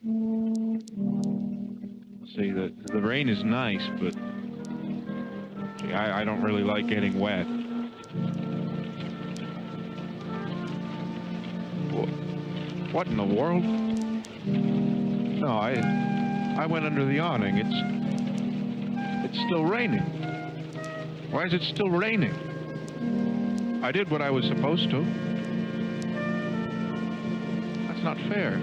See, the rain is nice, but see, I don't really like getting wet. What in the world? No, I went under the awning. It's still raining. Why is it still raining? I did what I was supposed to. That's not fair.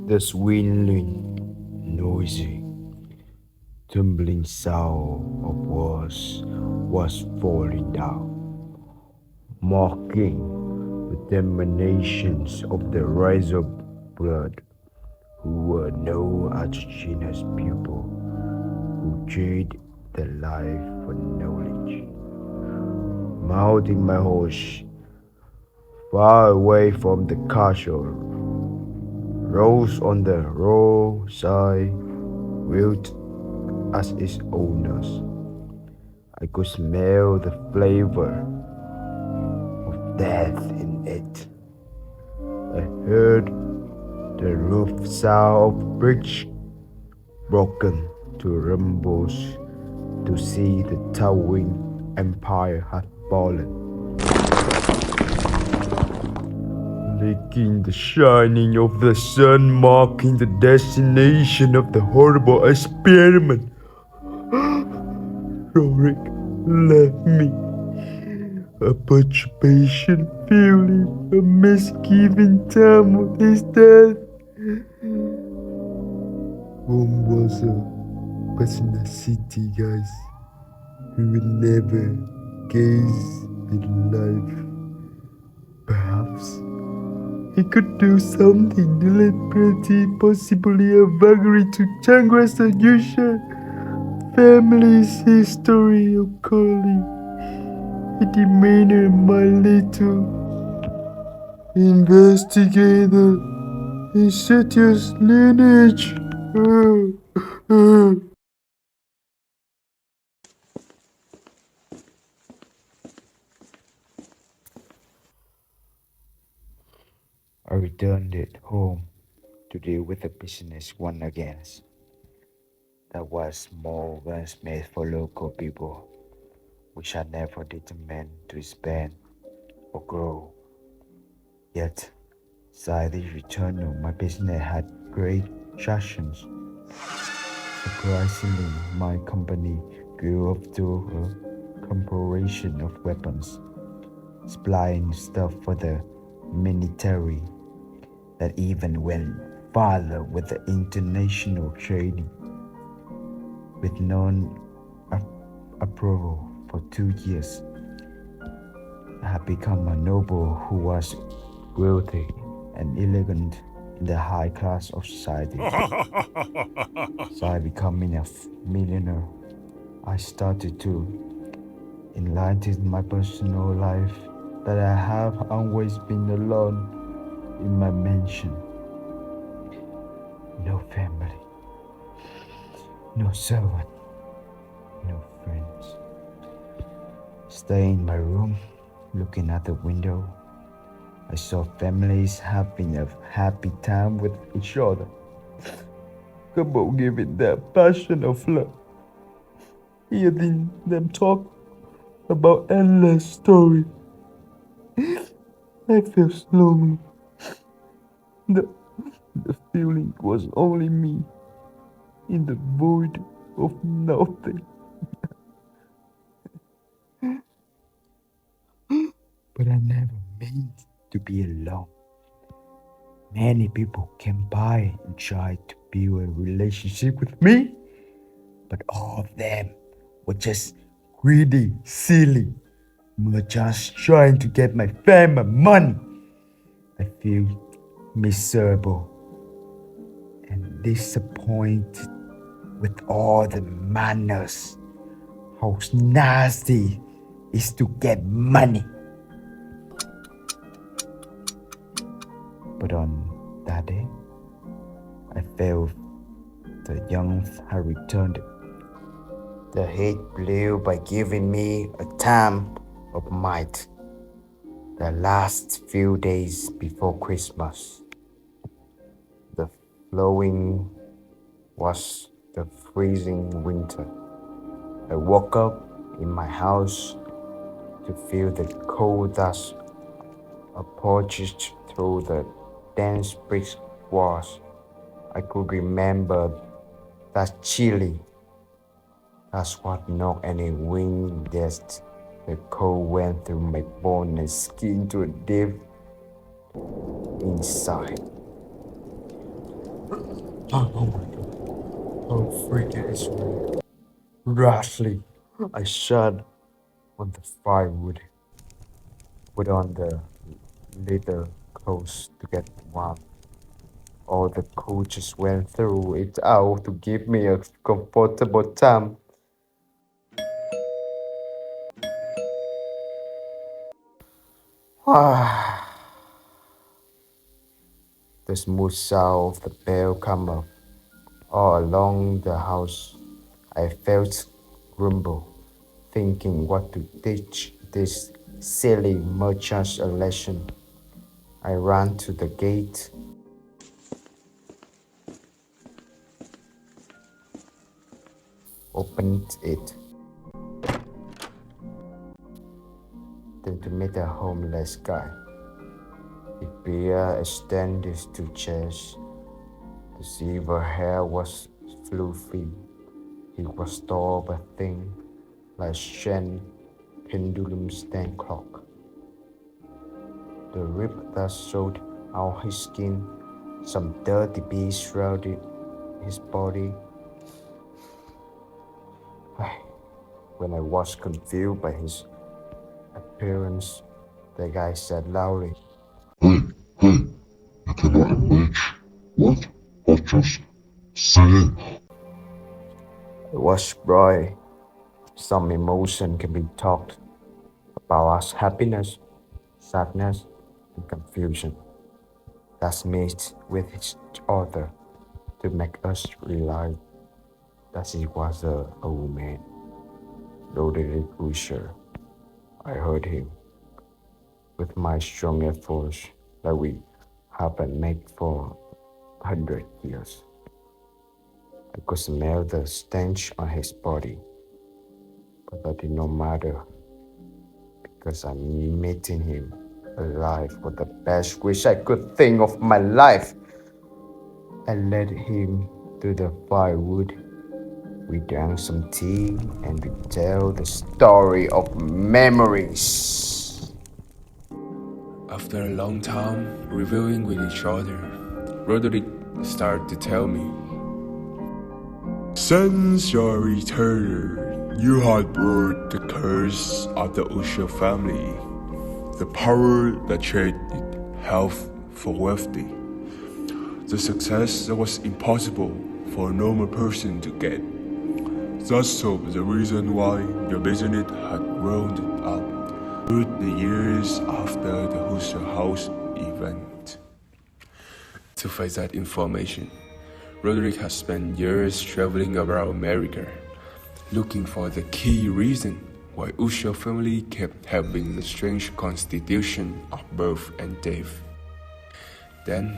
The swirling, noisy, tumbling sound of walls was falling down, mocking the determinations of the rise of blood, who were no Argentina's people, who trade their life for knowledge. Mounting my horse, far away from the castle, rose on the roadside, wilt as its owners. I could smell the flavor of death in it. I heard the roof sound of bricks broken to rumbles to see the towering empire had fallen. Licking the shining of the sun, marking the destination of the horrible experiment. Rorik left me a perturbation feeling, a misgiving time of his death. Rome was a business city, guys. We will never gaze in life. Perhaps he could do something deliberately, possibly a vagary to transgress the usual family's history of calling a demeanor, my little investigator, insidious lineage. I returned it home to deal with the business once again. That was small gunsmith for local people, which I never determined to expand or grow. Yet, since the return of my business had great traction, surprisingly, my company grew up to a corporation of weapons, supplying stuff for the military that even went farther with the international trading. With non-approval for 2 years, I had become a noble who was wealthy and elegant in the high class of society. So becoming a millionaire, I started to enlighten my personal life that I have always been alone in my mansion. No family, no servant, no friends. Staying in my room, looking at the window, I saw families having a happy time with each other. Couple giving their passion of love. Hearing them talk about endless stories. I felt lonely. The, the feeling was only me in the void of nothing. But I never meant to be alone. Many people came by and tried to build a relationship with me, but all of them were just greedy, silly, were just trying to get my fame and money. I feel miserable and disappointed with all the manners. How nasty is to get money. But on that day, I felt the youth had returned. The heat blew by giving me a time of might. The last few days before Christmas, the flowing was the freezing winter. I woke up in my house to feel the cold dust approached through the dense brick walls. I could remember that chilly. That's what knocked any wind that the cold went through my bone and skin to a deep inside. Oh my god. Oh freaking it's real. Rashly, I shut on the firewood, put on the leather coats to get warm. All the coaches went through it out to give me a comfortable time. The smooth sound of the bell came up all along the house. I felt grumble, thinking what to teach this silly merchant a lesson. I ran to the gate, opened it, then to meet a homeless guy. His beard extended to chest. The silver hair was fluffy. He was tall but thin, like Shen pendulum stand clock. The rib that showed out his skin, some dirty beads shrouded his body. When I was confused by his appearance, the guy said loudly, Hey, you cannot imagine what I just said. it was bright. Some emotion can be talked about as happiness, sadness, and confusion. That's mixed with each other to make us realize that he was an old man, Roderick Usher. I heard him with my strong efforts that we haven't made for 100 years. I could smell the stench on his body, but that did not matter because I'm meeting him alive for the best wish I could think of my life. I led him to the firewood. We drank some tea and we tell the story of memories. After a long time reviewing with each other, Roderick started to tell me, "Since your return, you had brought the curse of the Usher family, the power that traded health for wealthy, the success that was impossible for a normal person to get. That's the reason why your business had grown up through the years after the Usher House event." To face that information, Roderick has spent years traveling around America, looking for the key reason why Usher family kept having the strange constitution of birth and death. Then,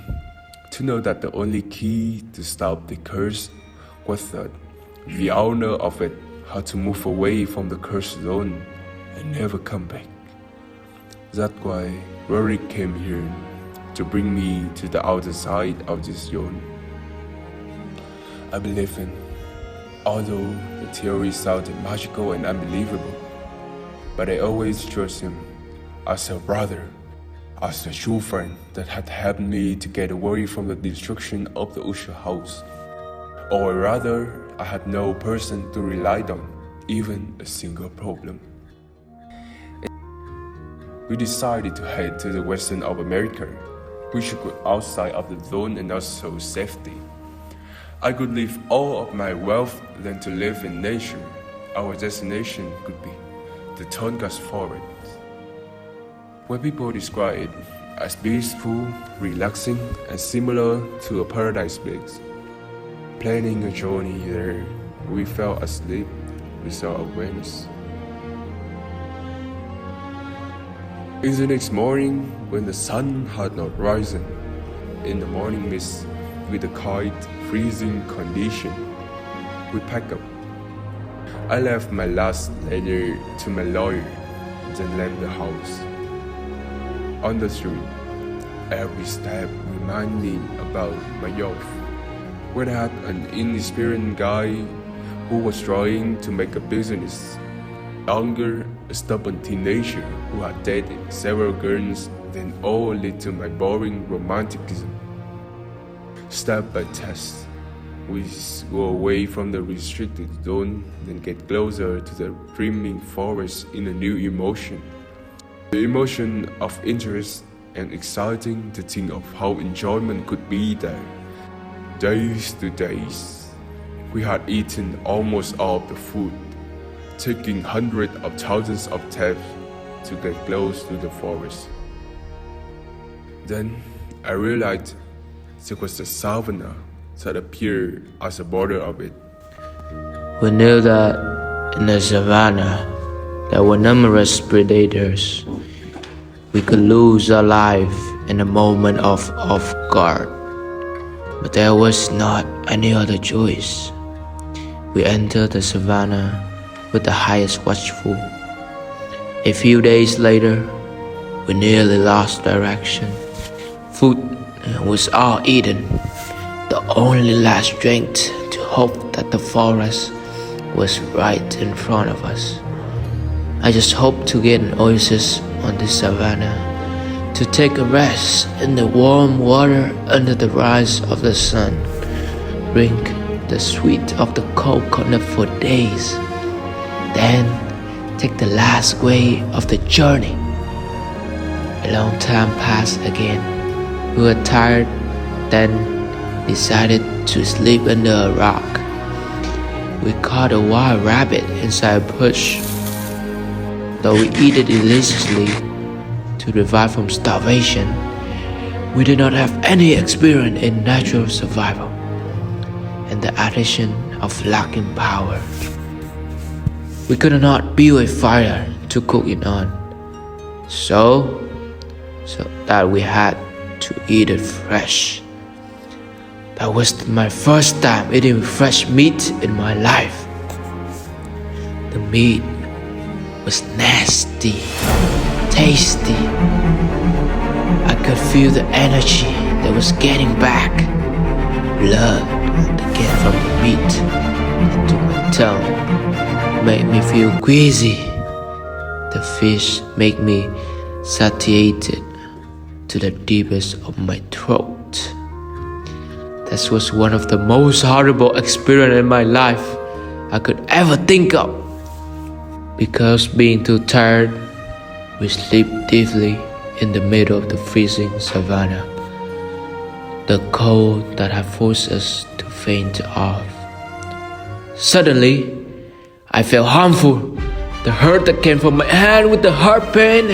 to know that the only key to stop the curse was that the owner of it had to move away from the cursed zone and never come back. That's why Roderick came here to bring me to the outer side of this zone. I believe in, although the theory sounded magical and unbelievable, but I always trust him as a brother, as a true friend that had helped me to get away from the destruction of the Usher house. Or rather, I had no person to rely on, even a single problem. We decided to head to the western of America, which was outside of the zone and also safety. I could leave all of my wealth than to live in nature. Our destination could be the Tongass Forest, where people describe it as peaceful, relaxing, and similar to a paradise place. Planning a journey there, we fell asleep without awareness. In the next morning, when the sun had not risen, in the morning mist with the cold, freezing condition, we packed up. I left my last letter to my lawyer, then left the house. On the street, every step reminded me about my youth, when I had an inexperienced guy who was trying to make a business, younger, a stubborn teenager who had dated several girls, then all led to my boring romanticism. Step by step, we go away from the restricted zone, then get closer to the dreaming forest in a new emotion. The emotion of interest and exciting to think of how enjoyment could be there. Days to days, we had eaten almost all of the food, taking hundreds of thousands of steps to get close to the forest. Then I realized there was a savanna that appeared as a border of it. We knew that in the savannah there were numerous predators. We could lose our life in a moment of off guard, but there was not any other choice. We entered the savannah with the highest watchful. A few days later, we nearly lost direction. Food was all eaten. The only last strength to hope that the forest was right in front of us. I just hoped to get an oasis on the savannah, to take a rest in the warm water under the rise of the sun, drink the sweet of the coconut for days, then take the last way of the journey. A long time passed again. We were tired, then decided to sleep under a rock. We caught a wild rabbit inside a bush. Though we ate it deliciously to revive from starvation, we did not have any experience in natural survival and the addition of lacking power. We could not build a fire to cook it on, so that we had to eat it fresh. That was my first time eating fresh meat in my life. The meat was nasty, tasty. I could feel the energy that was getting back. Blood to get from the meat into my tongue made me feel queasy. The fish made me satiated to the deepest of my throat. This was one of the most horrible experiences in my life I could ever think of. Because being too tired, we sleep deeply in the middle of the freezing savannah. The cold that had forced us to faint off. Suddenly, I felt harmful. The hurt that came from my hand with the heart pain.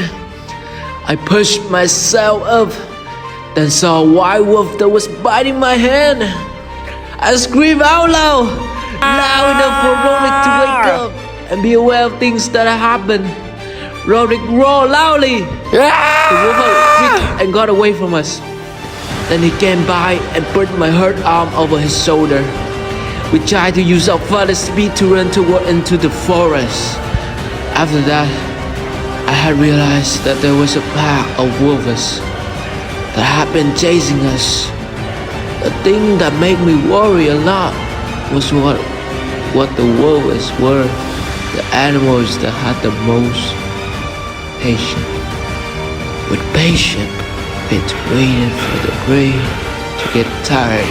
I pushed myself up, then saw a white wolf that was biting my hand. I screamed out loud enough for Roderick to wake up and be aware of things that had happened. Roderick roared loudly. The wolf had and got away from us. Then he came by and put my hurt arm over his shoulder. We tried to use our further speed to run into the forest. After that, I had realized that there was a pack of wolves that had been chasing us. The thing that made me worry a lot was what the wolves were. The animals that had the most patience. With patience, it waited for the prey to get tired.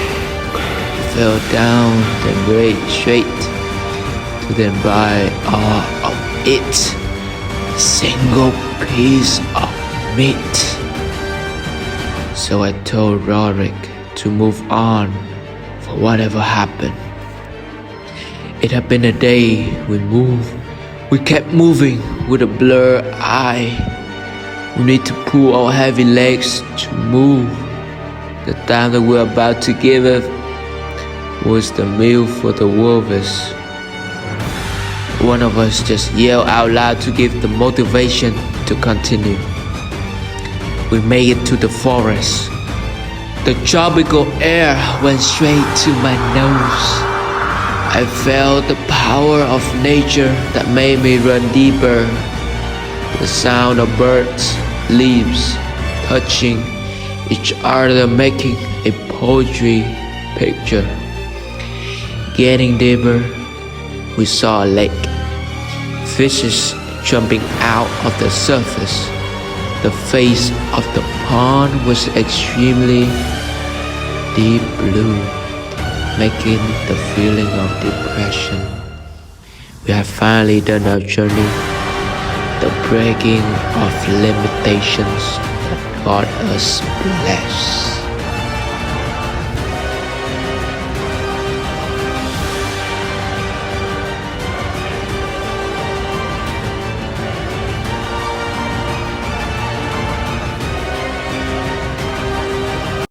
It fell down, then ran straight to then buy all of it. A single piece of meat. So I told Roderick to move on for whatever happened. It had been a day we kept moving with a blurred eye. We need to pull our heavy legs to move. The time that we were about to give up was the meal for the wolves. one of us just yelled out loud to give the motivation to continue. We made it to the forest. The tropical air went straight to my nose. I felt the power of nature that made me run deeper. The sound of birds, leaves touching each other, making a poetry picture. Getting deeper, we saw a lake. Fishes jumping out of the surface. The face of the pond was extremely deep blue, making the feeling of depression. We have finally done our journey, the breaking of limitations that got us blessed.